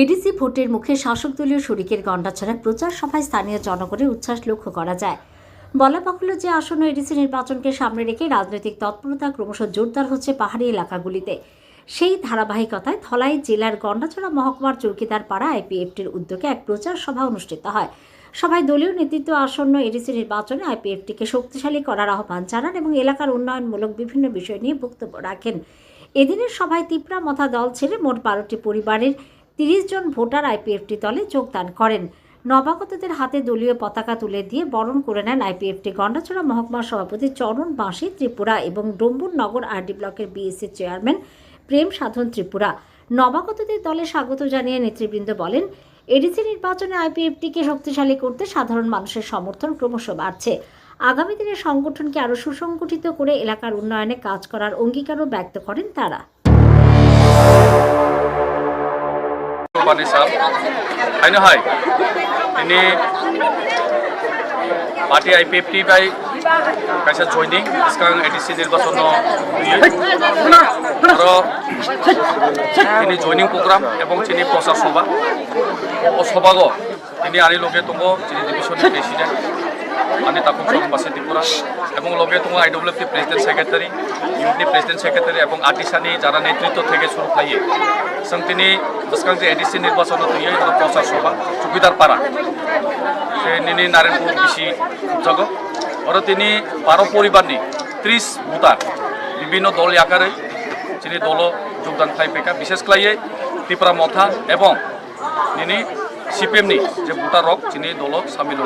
ADC ভোটের মুখে শাসক দলীয় শরিকের গন্ডাছড়া প্রচার সভায় স্থানীয় জনগণের উচ্ছ্বাস লক্ষ্য করা যায়। বলা বাহুল্য যে আসন্ন এডিসি নির্বাচনকে সামনে রেখে রাজনৈতিক তৎপরতা ক্রমশ জোরদার হচ্ছে পাহাড়ি এলাকাগুলিতে। সেই ধারাবাহিকতায় ধলাই জেলার গন্ডাছড়া মহকুমার চৌকিদার পাড়া আইপিএফটির উদ্যোগে এক প্রচার সভা অনুষ্ঠিত হয়। সভায় দলীয় নেতৃত্ব আসন্ন এডিসি নির্বাচনে আইপিএফটিকে শক্তিশালী করার আহ্বান জানান এবং এলাকার উন্নয়নমূলক বিভিন্ন বিষয় নিয়ে বক্তব্য রাখেন। এদিনের সভায় তিপ্রা মথা দল ছেড়ে মোট 12টি পরিবারের 30 জন ভোটার আইপিএফটি দলে যোগদান করেন। নবাগতদের হাতে দলীয় পতাকা তুলে দিয়ে বরণ করে নেন আইপিএফটি গন্ডাছড়া মহকুমার সভাপতি চরণ বাঁশি ত্রিপুরা এবং ডম্বুর নগর আরডি ব্লকের বিএসসি চেয়ারম্যান প্রেম সাধন ত্রিপুরা। নবাগতদের দলে স্বাগত জানিয়ে নেতৃবৃন্দ বলেন, এডিসি নির্বাচনে আইপিএফটিকে শক্তিশালী করতে সাধারণ মানুষের সমর্থন ক্রমশ বাড়ছে। আগামী দিনে সংগঠনকে আরও সুসংগঠিত করে এলাকার উন্নয়নে কাজ করার অঙ্গীকারও ব্যক্ত করেন তারা। ini parti IPFT by kaisa joining sekarang edisi nirbacon aro ini joining program ebong chini prochar sabha o sabhago ini ani loge tongo chini division president ani takun chorombashi tripura ebong loge tongo IWFT president secretary unity president secretary ebong artisani jara netritto theke shuru khlaiye sang tini sekarang edisi nirbacon tuye prochar sabha চৌকিদার পাড়া সে নিনি Narayanpur বিশি jug ওরা তিনি 12 পরিবারনি 30 voter বিভিন্ন দল আকারে তিনি দল যোগদান খাইপেকা বিশেষ খাইয়ে ত্রিপুরা মথা এবং নিনি সিপিএমনি যে ভোটার রক তিনি দল সামিল